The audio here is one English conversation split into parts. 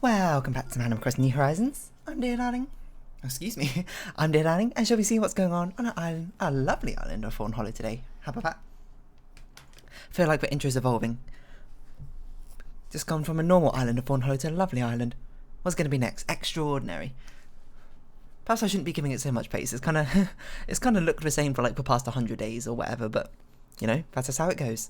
Welcome back to Man Across New Horizons. I'm Dear Darling. Excuse me. I'm Dear Darling, and shall we see what's going on our island, our lovely island of Fawnhollow today? How about that? Feel like the intro's evolving. Just gone from a normal island of Fawnhollow to a lovely island. What's going to be next? Extraordinary. Perhaps I shouldn't be giving it so much pace. It's kind of looked the same for like the past 100 days or whatever, but you know, that's just how it goes.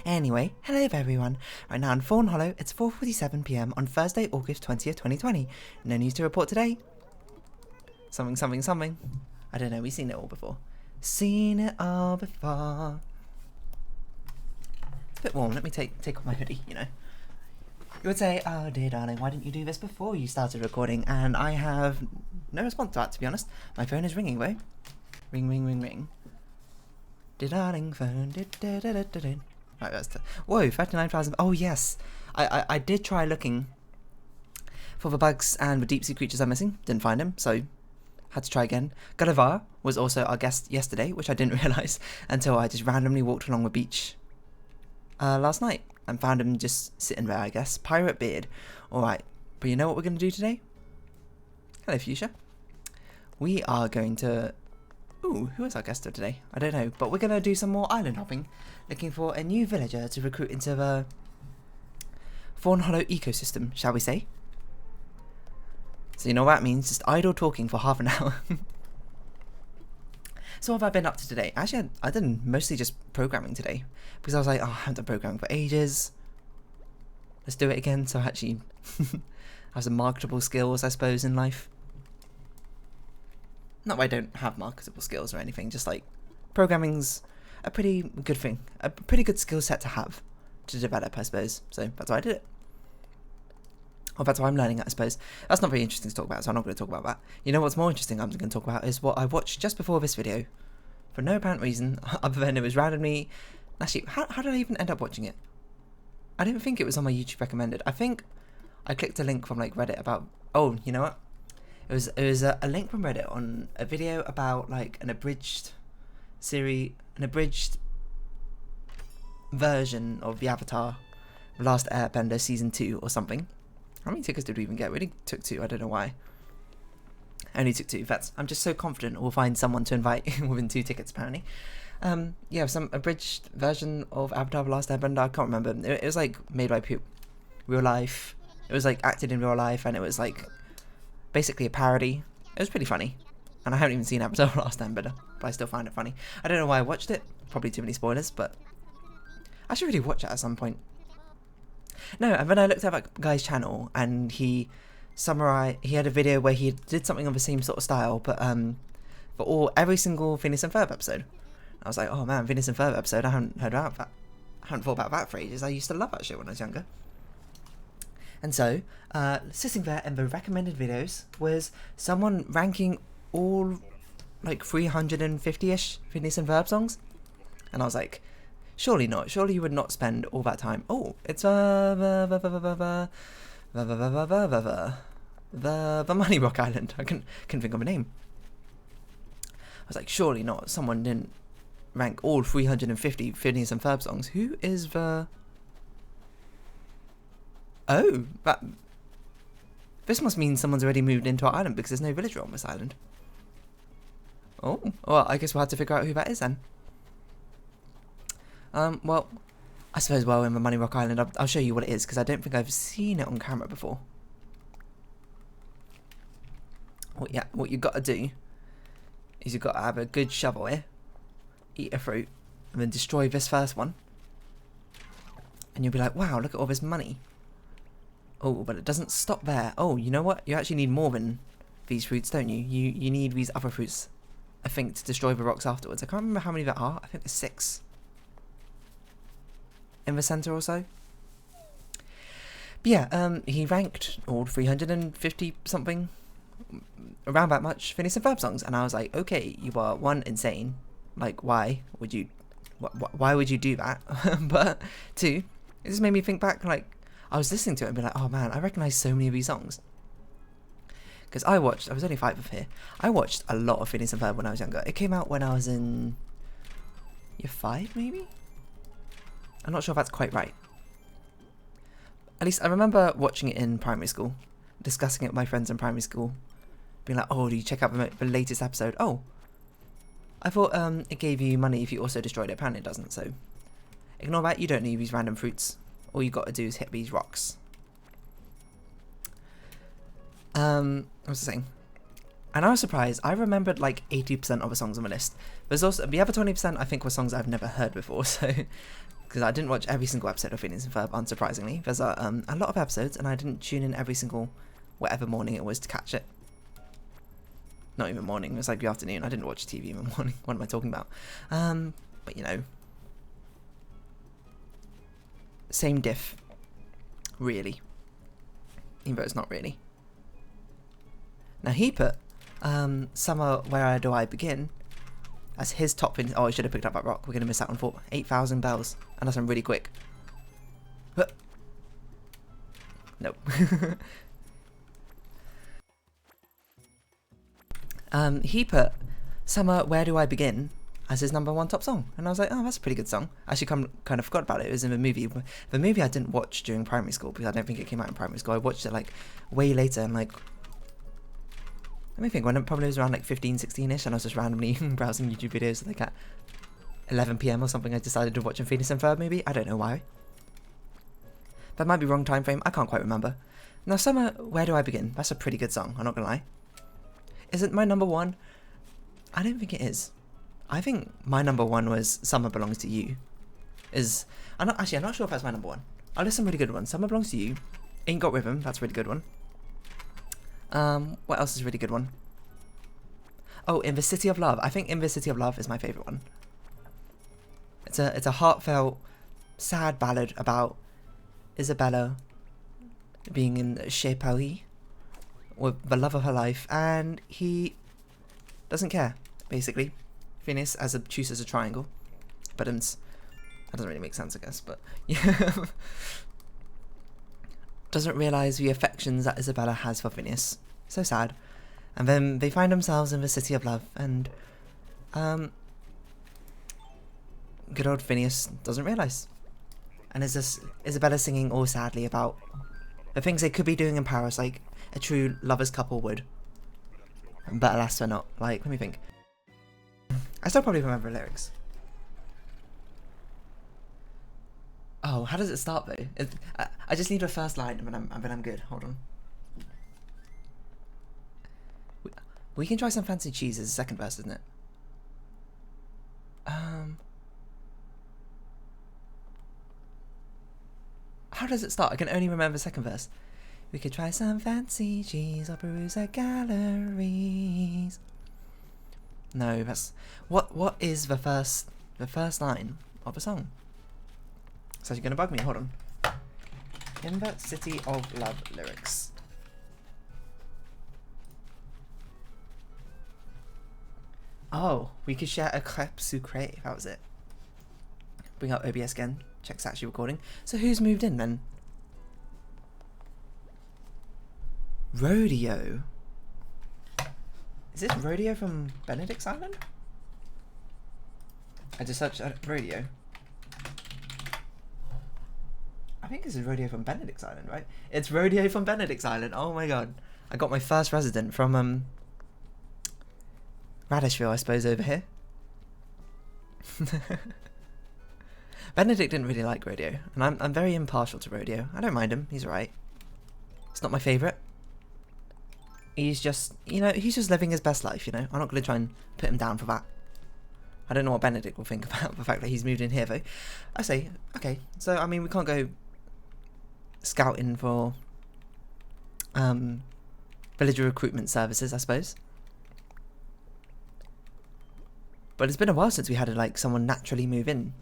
Anyway, hello everyone. Right now in Fawnhollow, it's 4:47 PM on Thursday, August 20th, 2020. No news to report today. Something. I don't know, we've seen it all before. Seen it all before. It's a bit warm, let me take off my hoodie, you know. You would say, oh dear darling, why didn't you do this before you started recording? And I have no response to that, to be honest. My phone is ringing, though. Ring. Dear darling phone, Right, that's whoa, 39,000. Oh yes, I did try looking for the bugs and the deep sea creatures I'm missing. Didn't find him, so had to try again. Gulliver was also our guest yesterday, which I didn't realise until I just randomly walked along the beach last night and found him just sitting there, I guess. Pirate beard. Alright, but you know what we're going to do today? Hello, Fuchsia. We are going to... Ooh, who is our guest today? I don't know, but we're going to do some more island hopping, looking for a new villager to recruit into the Fawnhollow ecosystem, shall we say? So you know what that means, just idle talking for half an hour. So what have I been up to today? Actually, I did mostly just programming today, because I was like, oh, I haven't done programming for ages. Let's do it again, so I actually have some marketable skills, I suppose, in life. Not that I don't have marketable skills or anything, just like programming's a pretty good thing, a pretty good skill set to have to develop, I suppose. So that's why I did it. Or that's why I'm learning it, I suppose. That's not very interesting to talk about, so I'm not going to talk about that. You know what's more interesting I'm going to talk about is what I watched just before this video. For no apparent reason, other than it was randomly... Actually, how did I even end up watching it? I didn't think it was on my YouTube recommended. I think I clicked a link from like Reddit about... Oh, you know what? It was a link from Reddit on a video about like an abridged series, an abridged version of the Avatar, The Last Airbender Season 2 or something. How many tickets did we even get? We only took 2, I don't know why. I only took 2, I'm just so confident we'll find someone to invite within 2 tickets apparently. Yeah, some abridged version of Avatar The Last Airbender, I can't remember. It was like made by real life. It was like acted in real life, and it was like basically a parody. It was pretty funny. And I haven't even seen Avatar The Last Airbender, but I still find it funny. I don't know why I watched it. Probably too many spoilers, but I should really watch it at some point. No, and then I looked at that guy's channel, and he had a video where he did something of the same sort of style, but for every single Phineas and Ferb episode. I was like, oh man, Phineas and Ferb episode, I haven't heard about that. I haven't thought about that for ages. I used to love that shit when I was younger. And so, sitting there in the recommended videos was someone ranking all like 350-ish Phineas and Ferb songs. And I was like, surely not. Surely you would not spend all that time. Oh, it's the Money Rock Island. I couldn't think of a name. I was like, surely not. Someone didn't rank all 350 Phineas and Ferb songs. Who is the... Oh, this must mean someone's already moved into our island because there's no villager on this island. Oh, well, I guess we'll have to figure out who that is then. Well, I suppose while we're in the Money Rock Island, I'll show you what it is because I don't think I've seen it on camera before. What you've got to do is you've got to have a good shovel here, eat a fruit, and then destroy this first one. And you'll be like, wow, look at all this money. Oh, but it doesn't stop there. Oh, you know what? You actually need more than these fruits, don't you? You need these other fruits, I think, to destroy the rocks afterwards. I can't remember how many there are. I think there's 6 in the centre or so. But yeah, he ranked all 350 something, around that much, Phineas and Ferb songs, and I was like, okay, you are one, insane. Like, why would you do that? But 2, it just made me think back, like, I was listening to it and be like, oh man, I recognise so many of these songs. Because I was only 5 of here, I watched a lot of Phineas and Ferb when I was younger. It came out when I was in year 5, maybe? I'm not sure if that's quite right. At least I remember watching it in primary school, discussing it with my friends in primary school, being like, oh, do you check out the latest episode? Oh, I thought it gave you money if you also destroyed it. Apparently it doesn't, so ignore that. You don't need these random fruits. All you got to do is hit these rocks. What was I saying? And I was surprised. I remembered like 80% of the songs on the list. There's also the other 20% I think were songs I've never heard before, so because I didn't watch every single episode of Phineas and Ferb, unsurprisingly. There's a lot of episodes, and I didn't tune in every single whatever morning it was to catch it. Not even morning, it was like the afternoon. I didn't watch TV in the morning. What am I talking about? But you know, same diff, really. Even though it's not really. Now he put Summer Where Do I Begin as his top in. Oh, I should have picked up that rock. We're going to miss that one for 8,000 bells. And that's really quick. Nope. He put Summer Where Do I Begin as his #1 top song. And I was like, oh, that's a pretty good song. I actually kind of forgot about it. It was in the movie. The movie I didn't watch during primary school because I don't think it came out in primary school. I watched it like way later and like, let me think, when it probably was around like 15, 16ish, and I was just randomly browsing YouTube videos like at 11 PM or something. I decided to watch a Phineas and Ferb maybe. I don't know why. That might be wrong time frame. I can't quite remember. Now, Summer Where Do I Begin? That's a pretty good song. I'm not gonna lie. Is it my #1? I don't think it is. I think my #1 was Summer Belongs to You. I'm not sure if that's my #1. I'll list some really good ones. Summer Belongs to You. Ain't Got Rhythm. That's a really good one. What else is a really good one? Oh, In the City of Love. I think In the City of Love is my favourite one. It's a heartfelt, sad ballad about Isabella being in Chez Paris with the love of her life, and he doesn't care, basically. Phineas chooses a triangle, but that doesn't really make sense, I guess, but yeah. Doesn't realise the affections that Isabella has for Phineas. So sad. And then they find themselves in the City of Love, and good old Phineas doesn't realise. And is this Isabella singing all sadly about the things they could be doing in Paris, like a true lovers couple would. But alas, they're not. Like, let me think. I still probably remember the lyrics. Oh, how does it start though? I just need the first line and then I'm good. Hold on. We can try some fancy cheese as a second verse, isn't it? How does it start? I can only remember the second verse. We could try some fancy cheese or peruse our galleries. No, that's what is the first line of the song? It's actually gonna bug me. Hold on. In the City of Love lyrics. Oh, we could share a crêpe sucrée. That was it. Bring up OBS again. Check it's actually recording. So who's moved in then? Rodeo. Is this Rodeo from Benedict's Island? I just searched Rodeo. I think this is Rodeo from Benedict's Island, right? It's Rodeo from Benedict's Island. Oh my god. I got my first resident from Radishville, I suppose, over here. Benedict didn't really like Rodeo, and I'm very impartial to Rodeo. I don't mind him, he's alright. It's not my favourite. He's just, you know, he's just living his best life, you know. I'm not going to try and put him down for that. I don't know what Benedict will think about the fact that he's moved in here, though. I say, okay, so, I mean, we can't go scouting for villager recruitment services, I suppose. But it's been a while since we had, like, someone naturally move in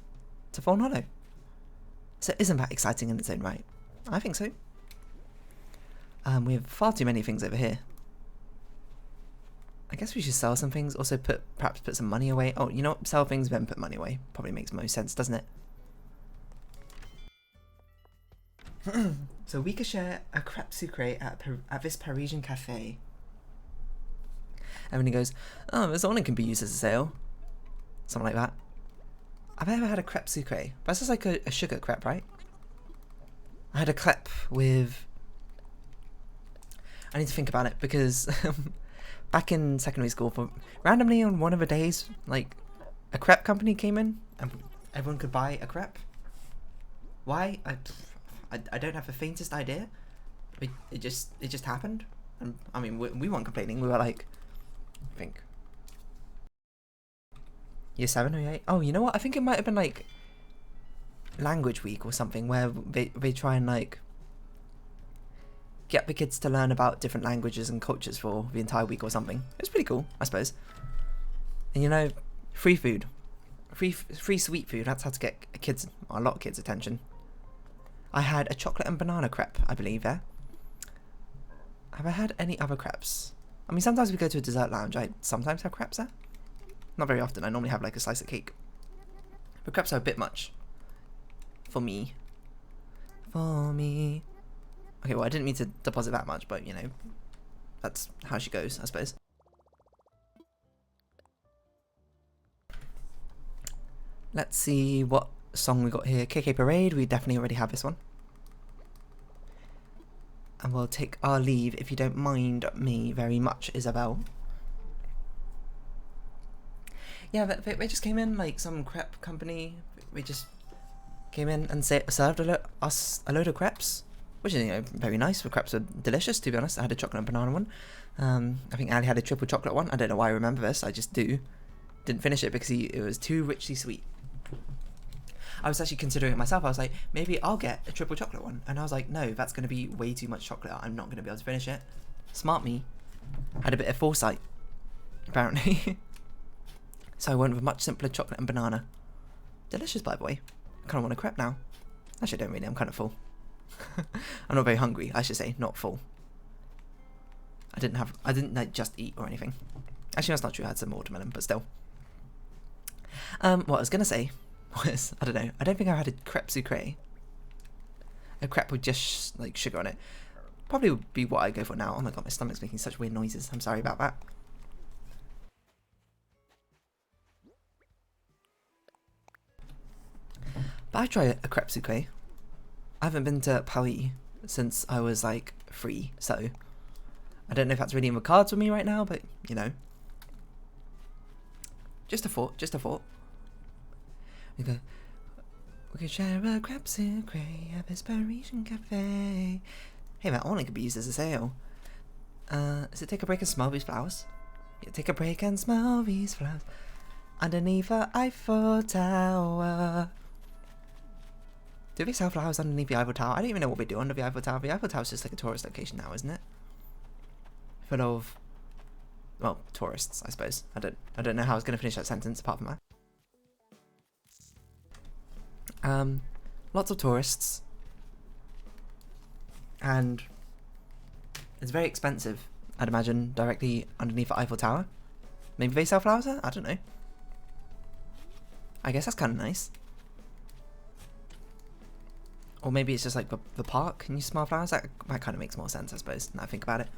to Fawnhollow. So isn't that exciting in its own right? I think so. We have far too many things over here. I guess we should sell some things. Also, perhaps put some money away. Oh, you know what? Sell things, then put money away. Probably makes most sense, doesn't it? So we could share a crêpe sucrée at this Parisian cafe. And then he goes, oh, this awning can be used as a sale. Something like that. I've never had a crêpe sucrée. That's just like a sugar crepe, right? I had a crepe with... I need to think about it, because back in secondary school, randomly on one of the days, like, a crepe company came in, and everyone could buy a crepe. Why? I don't have the faintest idea. It just happened. And I mean, we weren't complaining. We were like, I think year 7 or year 8. Oh, you know what? I think it might have been like language week or something, where they try and like get the kids to learn about different languages and cultures for the entire week or something. It's pretty cool, I suppose. And you know, free food, free sweet food. That's how to get kids, a lot of kids' attention. I had a chocolate and banana crepe, I believe, there. Have I had any other crepes? I mean, sometimes we go to a dessert lounge. I sometimes have crepes there. Not very often. I normally have like a slice of cake. But crepes are a bit much. For me. For me. Okay, well, I didn't mean to deposit that much, but, you know, that's how she goes, I suppose. Let's see what song we got here. KK Parade. We definitely already have this one. And we'll take our leave, if you don't mind me very much, Isabel. Yeah, they just came in, like some crepe company. We just came in and served us a load of crepes, which is, you know, very nice. The crepes are delicious, to be honest. I had a chocolate and banana one. I think Ali had a triple chocolate one. I don't know why I remember this. I just do. Didn't finish it because it was too richly sweet. I was actually considering it myself. I was like, maybe I'll get a triple chocolate one. And I was like, no, that's going to be way too much chocolate. I'm not going to be able to finish it. Smart me. Had a bit of foresight, apparently. So I went with much simpler chocolate and banana. Delicious, by the way. I kind of want a crepe now. Actually, I don't really. I'm kind of full. I'm not very hungry, I should say. Not full. I didn't like just eat or anything. Actually, that's not true. I had some watermelon, but still. What I was going to say was, I don't know. I don't think I've had a crepe sucré. A crepe with just like sugar on it. Probably would be what I go for now. Oh my god, my stomach's making such weird noises. I'm sorry about that. But I tried a crepe sucré. I haven't been to Paris since I was like 3, so I don't know if that's really in the cards for me right now, but you know. Just a thought, just a thought. We could share a crepe sucré at this Parisian cafe. Hey, that only could be used as a sale. Is it take a break and smell these flowers? Yeah, take a break and smell these flowers underneath the Eiffel Tower. Do they sell flowers underneath the Eiffel Tower? I don't even know what we do under the Eiffel Tower. The Eiffel Tower is just like a tourist location now, isn't it? Full of, well, tourists, I suppose. I don't know how I was going to finish that sentence apart from that. Lots of tourists. And it's very expensive, I'd imagine, directly underneath the Eiffel Tower. Maybe they sell flowers there? I don't know. I guess that's kind of nice. Or maybe it's just like the park and you smell flowers. That kind of makes more sense, I suppose, now I think about it.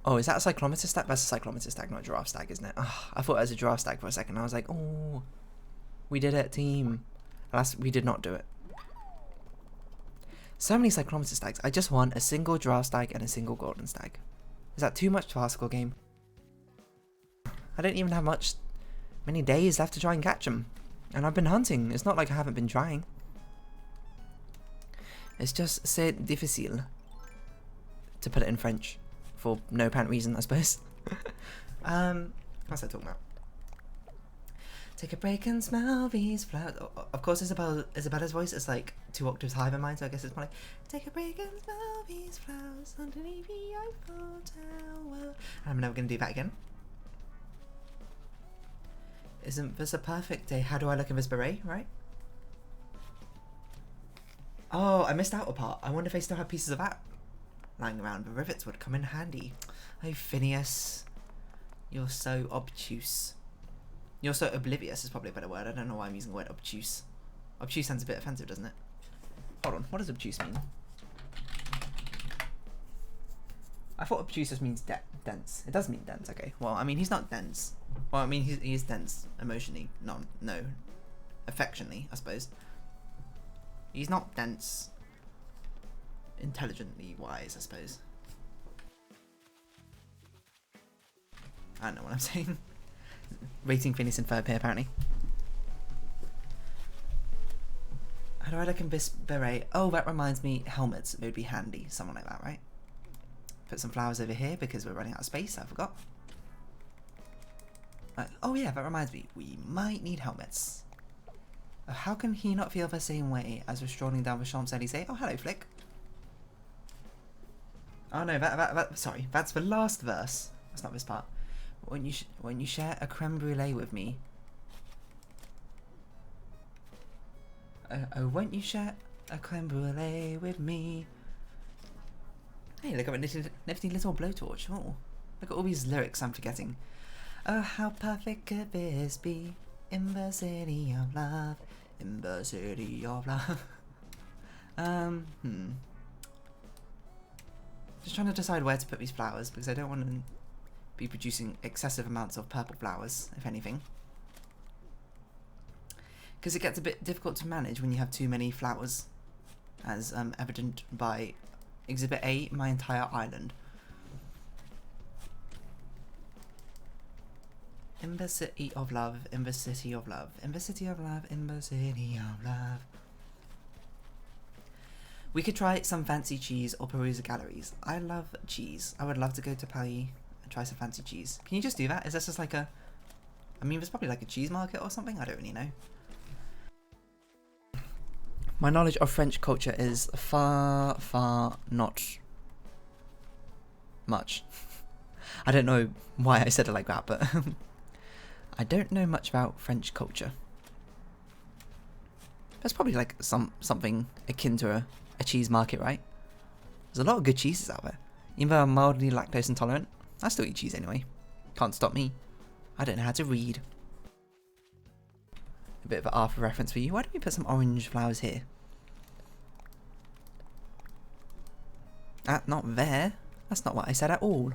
Oh, is that a cyclometer stag? That's a cyclometer stag, not a giraffe stag, isn't it? Oh, I thought it was a giraffe stag for a second. I was like, oh, we did it, team. Alas, we did not do it. So many cyclometer stags. I just want a single giraffe stag and a single golden stag. Is that too much to ask for a game? I don't even have many days left to try and catch them. And I've been hunting. It's not like I haven't been trying. It's just c'est difficile. To put it in French. For no apparent reason, I suppose. What's I talking about? Take a break and smell these flowers. Oh, of course, Isabella's voice is like 2 octaves higher than mine, so I guess it's more like, take a break and smell these flowers underneath the Eiffel Tower. I'm never going to do that again. Isn't this a perfect day? How do I look in this beret, right? Oh, I missed out a part. I wonder if they still have pieces of that lying around. The rivets would come in handy. Oh, Phineas. You're so obtuse. You're so oblivious is probably a better word. I don't know why I'm using the word obtuse. Obtuse sounds a bit offensive, doesn't it? Hold on, what does obtuse mean? I thought obtuse just means dense. It does mean dense, okay. Well, I mean, he's not dense. Well, I mean, he is dense emotionally. No, affectionately, I suppose. He's not dense intelligently wise, I suppose. I don't know what I'm saying. Rating Phineas and Ferb here, apparently. How do I look in this beret? Oh, that reminds me, helmets. It would be handy. Something like that, right? Put some flowers over here because we're running out of space. I forgot. Oh yeah, that reminds me. We might need helmets. How can he not feel the same way as we're strolling down the Champs-Élysées? Oh, hello, Flick. Oh no, sorry, that's the last verse. That's not this part. When you share a creme brulee with me. Oh, won't you share a creme brulee with me? Hey, look at a nifty little blowtorch. Oh, look at all these lyrics I'm forgetting. Oh, how perfect could this be? In the city of love. In the city of love. Just trying to decide where to put these flowers because I don't want to be producing excessive amounts of purple flowers, if anything. Because it gets a bit difficult to manage when you have too many flowers, as evident by Exhibit A, my entire island. In the city of love, in the city of love, in the city of love, in the city of love. We could try some fancy cheese or peruse the galleries. I love cheese. I would love to go to Paris and try some fancy cheese. Can you just do that? Is this just like a... I mean, there's probably like a cheese market or something. I don't really know. My knowledge of French culture is far, far not much. I don't know why I said it like that, but... I don't know much about French culture. There's probably like something akin to a cheese market, right? There's a lot of good cheeses out there. Even though I'm mildly lactose intolerant, I still eat cheese anyway. Can't stop me. I don't know how to read. A bit of an Arthur reference for you. Why don't we put some orange flowers here? Not there. That's not what I said at all.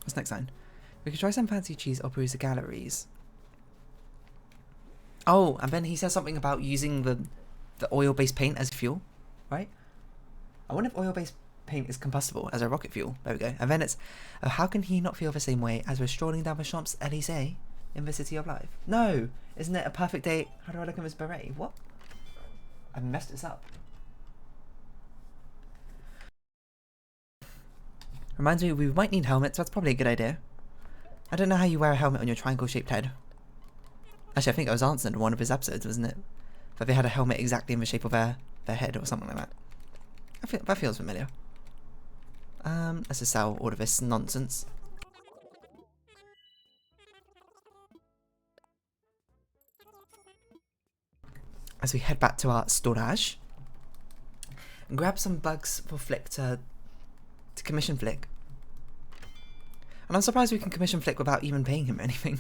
What's next line? We could try some fancy cheese or peruse the galleries. Oh, and then he says something about using the oil-based paint as fuel, right? I wonder if oil-based paint is combustible as a rocket fuel. There we go. And then it's, oh, how can he not feel the same way as we're strolling down the Champs-Élysées in the city of life? No! Isn't it a perfect day? How do I look at this beret? What? I messed this up. Reminds me, we might need helmets. That's probably a good idea. I don't know how you wear a helmet on your triangle-shaped head. Actually, I think it was answered in one of his episodes, wasn't it? That they had a helmet exactly in the shape of their head or something like that. That feels familiar. Let's just sell all of this nonsense. As we head back to our storage. And grab some bugs for Flick to commission Flick. And I'm surprised we can commission Flick without even paying him anything.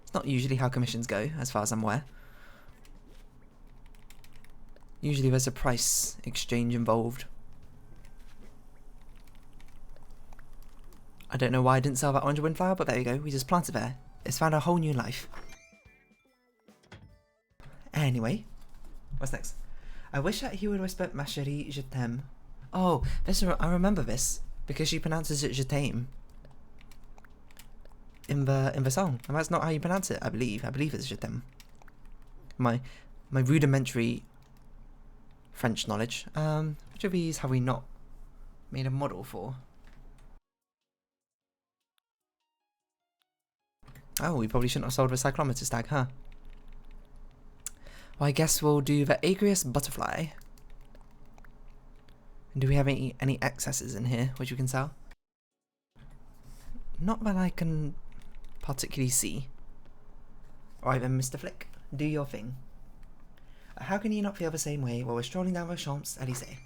It's not usually how commissions go, as far as I'm aware. Usually there's a price exchange involved. I don't know why I didn't sell that orange windflower, but there you go. We just planted there. It's found a whole new life. Anyway, what's next? I wish that he would whisper "Ma chérie, je t'aime." Oh, I remember this because she pronounces it "je t'aime" in the song, and that's not how you pronounce it. I believe it's "je t'aime." My rudimentary French knowledge. Which of these have we not made a model for? Oh, we probably shouldn't have sold the cyclometer stag, huh? Well, I guess we'll do the aqueous butterfly. And do we have any excesses in here which we can sell? Not that I can particularly see. Alright then, Mr. Flick, do your thing. How can you not feel the same way while we're strolling down the Champs-Élysées?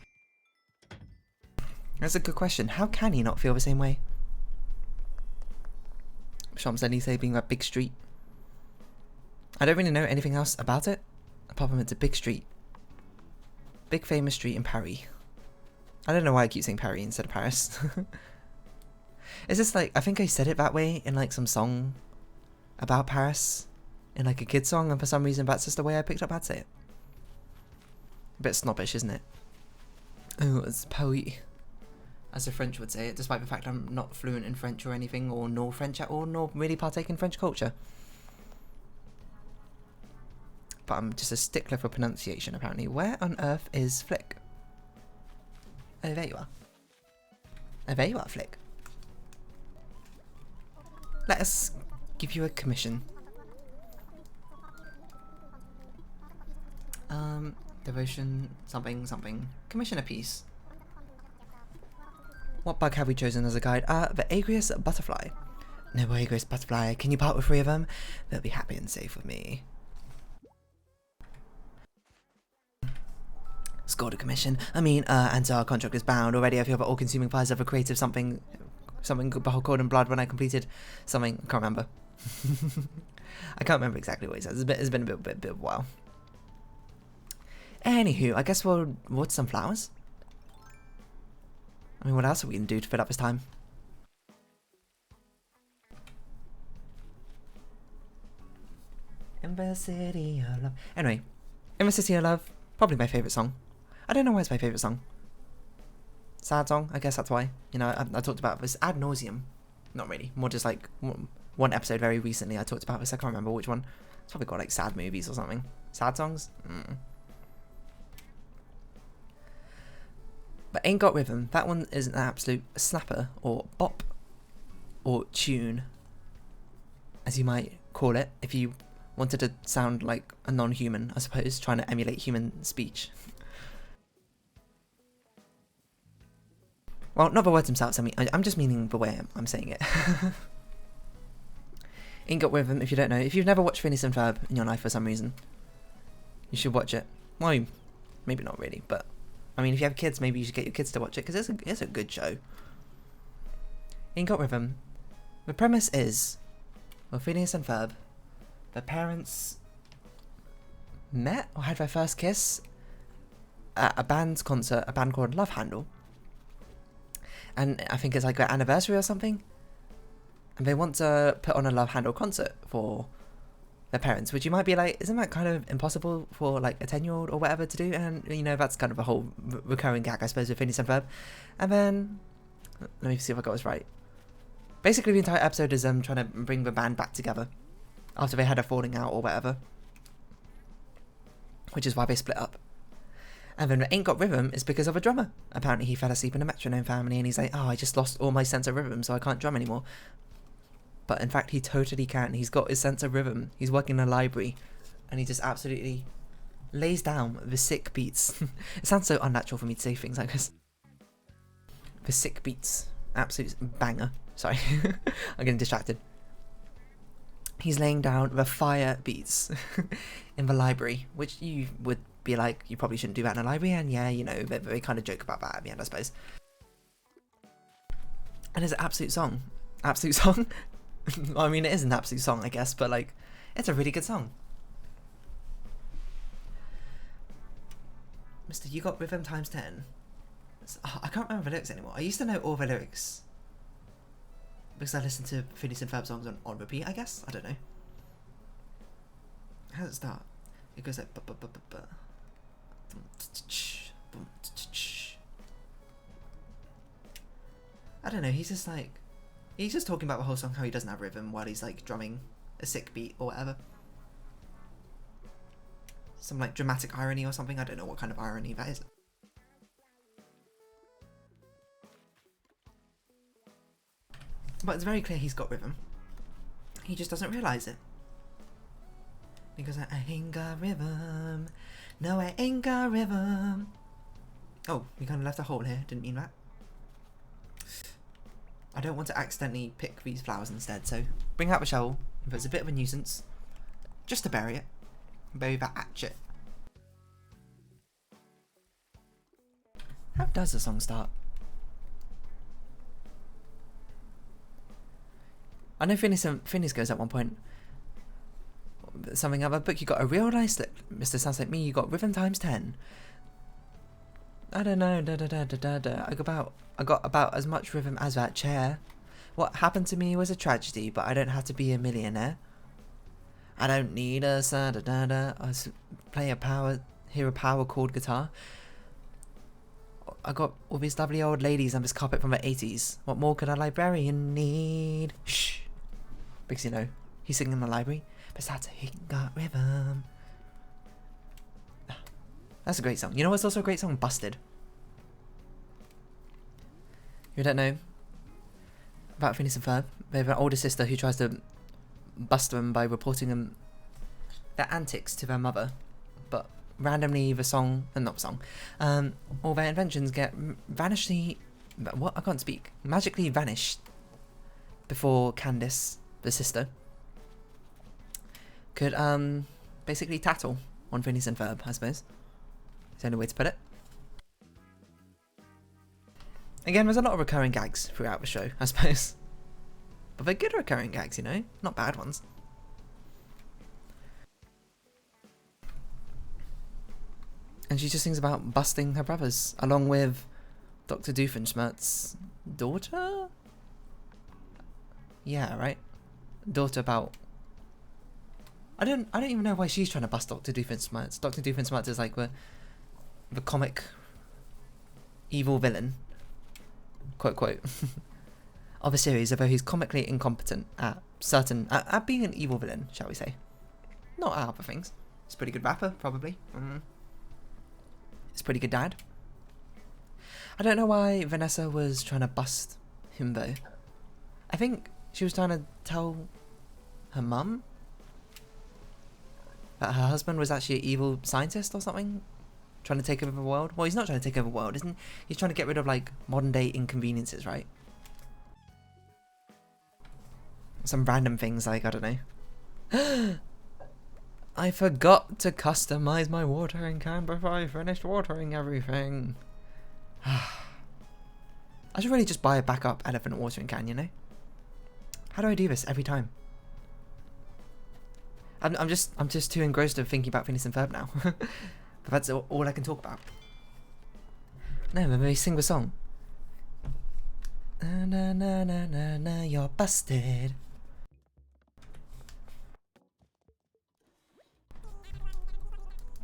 That's a good question. How can he not feel the same way? Champs-Élysées being that big street. I don't really know anything else about it, apart from it's a big street. Big famous street in Paris. I don't know why I keep saying Paris instead of Paris. Is this like, I think I said it that way in like some song about Paris, in like a kid's song, and for some reason that's just the way I picked up how to say it. A bit snobbish, isn't it? Oh, it's Paris, as the French would say it, despite the fact I'm not fluent in French or anything, or nor French at all, nor really partake in French culture. But I'm just a stickler for pronunciation, apparently. Where on earth is Flick? Oh, there you are. Oh, there you are, Flick. Let us give you a commission. Devotion, something, something. Commission a piece. What bug have we chosen as a guide? The aqueous butterfly. No aqueous butterfly. Can you part with 3 of them? They'll be happy and safe with me. Scored a commission. I mean, and so our contract is bound. Already I feel the all-consuming fires of a creative something called in blood when I completed something. I can't remember. I can't remember exactly what he says. It's been a bit of a while. Anywho, I guess we'll water some flowers. I mean, what else are we going to do to fill up this time? In the City of Love. Anyway, In the City of Love, probably my favourite song. I don't know why it's my favourite song. Sad song, I guess that's why. You know, I talked about this ad nauseum. Not really, more just like one episode very recently I talked about this. I can't remember which one. It's probably got like sad movies or something. Sad songs? But Ain't Got Rhythm, that one is an absolute snapper, or bop, or tune, as you might call it, if you wanted to sound like a non-human, I suppose, trying to emulate human speech. Well, not the words themselves, I mean, I'm just meaning the way I'm saying it. Ain't Got Rhythm, if you don't know, if you've never watched Phineas and Ferb in your life for some reason, you should watch it. Well, maybe not really, but I mean, if you have kids, maybe you should get your kids to watch it, because it's a good show. Ain't Got Rhythm. The premise is, well, Phineas and Ferb, their parents met or had their first kiss at a band's concert, a band called Love Handle. And I think it's like their anniversary or something. And they want to put on a Love Handle concert for their parents, which you might be like, isn't that kind of impossible for like a 10-year-old or whatever to do? And you know, that's kind of a whole recurring gag, I suppose, with Phineas and Ferb. And then, let me see if I got this right. Basically, the entire episode is them trying to bring the band back together after they had a falling out or whatever, which is why they split up. And then the Ain't Got Rhythm is because of a drummer. Apparently he fell asleep in a metronome family and he's like, oh, I just lost all my sense of rhythm, so I can't drum anymore. But in fact, he totally can. He's got his sense of rhythm. He's working in a library and he just absolutely lays down the sick beats. It sounds so unnatural for me to say things like this. The sick beats. Absolute banger. Sorry, I'm getting distracted. He's laying down the fire beats in the library, which you would be like, you probably shouldn't do that in a library, and yeah, you know, they kind of joke about that at the end, I suppose. And it's an absolute song. Absolute song? I mean, it is an absolute song, I guess, but like, it's a really good song. Mr. You Got Rhythm times 10. I can't remember the lyrics anymore. I used to know all the lyrics because I listened to Phineas and Ferb songs on repeat, I guess? I don't know. How does it start? It goes like... I don't know, he's just like... He's just talking about the whole song, how he doesn't have rhythm while he's like drumming a sick beat or whatever. Some like dramatic irony or something, I don't know what kind of irony that is. But it's very clear he's got rhythm. He just doesn't realise it. He goes like, I ain't got rhythm. No, I ain't got rhythm. Oh, we kind of left a hole here. Didn't mean that. I don't want to accidentally pick these flowers instead, so bring out the shovel. If it's a bit of a nuisance, just to bury it. Bury that hatchet. How does the song start? I know Phineas goes at one point. something other book. You got a real nice lip, Mr. Sounds Like Me. You got rhythm times 10. I don't know. I got about as much rhythm as that chair. What happened to me was a tragedy, but I don't have to be a millionaire. I don't need a da-da-da-da. I play hear a power chord guitar. I got all these lovely old ladies on this carpet from the 80s. What more could a librarian need? Shh. Because, you know, he's singing in the library. Besides, he got rhythm. That's a great song. You know what's also a great song? Busted. You don't know about Phineas and Ferb? They have an older sister who tries to bust them by reporting them their antics to their mother. But randomly the song, all their inventions get magically vanished before Candace, the sister, could basically tattle on Phineas and Ferb, I suppose. Is the only way to put it. Again, there's a lot of recurring gags throughout the show, I suppose. But they're good recurring gags, you know? Not bad ones. And she just sings about busting her brothers, along with Dr. Doofenshmirtz's daughter? Yeah, right? Daughter about... I don't even know why she's trying to bust Dr. Doofenshmirtz. Dr. Doofenshmirtz is like the comic evil villain, quote quote, of a series, although he's comically incompetent at being an evil villain, shall we say. Not at other things. He's a pretty good rapper, probably. He's a pretty good dad. I don't know why Vanessa was trying to bust him though. I think she was trying to tell her mum that her husband was actually an evil scientist or something, trying to take over the world. Well, he's not trying to take over the world, isn't he? He's trying to get rid of like modern day inconveniences, right? Some random things like, I don't know. I forgot to customize my watering can before I finished watering everything. I should really just buy a backup elephant watering can, you know? How do I do this every time? I'm just too engrossed in thinking about Phineas and Ferb now. But that's all I can talk about. No, maybe sing the song. Na na na na na na, you're busted.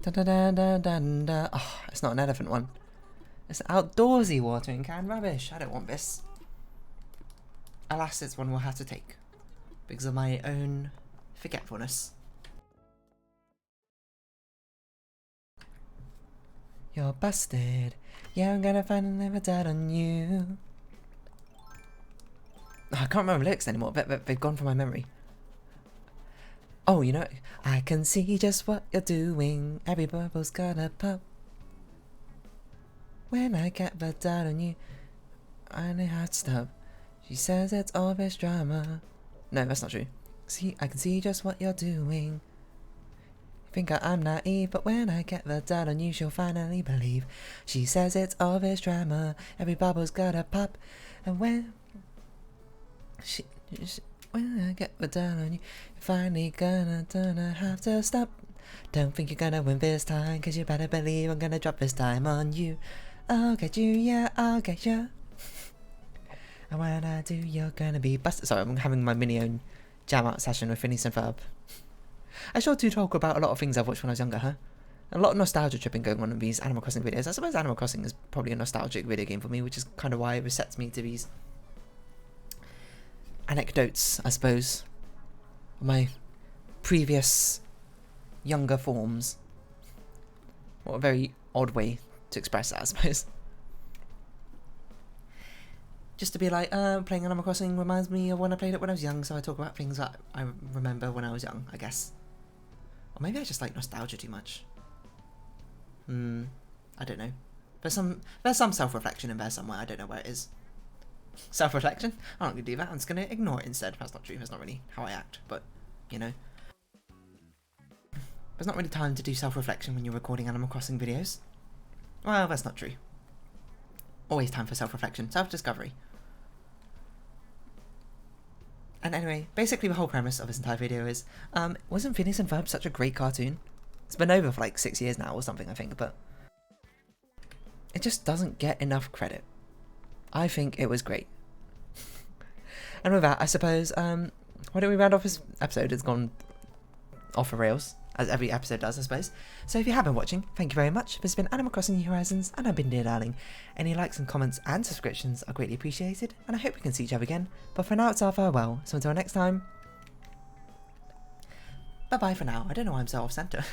Da da da da da da. Oh, it's not an elephant one. It's an outdoorsy watering can. Rubbish. I don't want this. Alas, it's one we'll have to take because of my own forgetfulness. You're busted. Yeah, I'm gonna find and never died on you. Oh, I can't remember the lyrics anymore. They've gone from my memory. Oh, you know, I can see just what you're doing. Every bubble's gonna pop. When I get the dirt on you, I know how to stop. She says it's all this drama. No, that's not true. See, I can see just what you're doing. Think I'm naive, but when I get the dirt on you, she'll finally believe. She says it's all this drama. Every bubble's gotta pop. And when I get the dirt on you, you're finally gonna have to stop. Don't think you're gonna win this time, cause you better believe I'm gonna drop this time on you. I'll get you, yeah, I'll get you. And when I do, you're gonna be busted. Sorry, I'm having my mini own jam out session with Phineas and Ferb. I sure do talk about a lot of things I've watched when I was younger, huh? A lot of nostalgia tripping going on in these Animal Crossing videos. I suppose Animal Crossing is probably a nostalgic video game for me, which is kind of why it resets me to these anecdotes, I suppose, of my previous younger forms. What a very odd way to express that, I suppose. Just to be like, playing Animal Crossing reminds me of when I played it when I was young, so I talk about things that I remember when I was young, I guess. Or maybe I just like nostalgia too much. I don't know. There's some self-reflection in there somewhere, I don't know where it is. Self-reflection? I'm not going to do that, I'm just going to ignore it instead. That's not true, that's not really how I act, but, you know. There's not really time to do self-reflection when you're recording Animal Crossing videos. Well, that's not true. Always time for self-reflection, self-discovery. And anyway, basically the whole premise of this entire video is, wasn't Phineas and Ferb such a great cartoon? It's been over for like 6 years now or something, I think, but it just doesn't get enough credit. I think it was great. And with that, I suppose, why don't we round off this episode? It's gone off the rails, as every episode does, I suppose. So if you have been watching, thank you very much. This has been Animal Crossing New Horizons, and I've been Dear Darling. Any likes and comments and subscriptions are greatly appreciated, and I hope we can see each other again. But for now, it's our farewell. So until next time, bye-bye for now. I don't know why I'm so off-centre.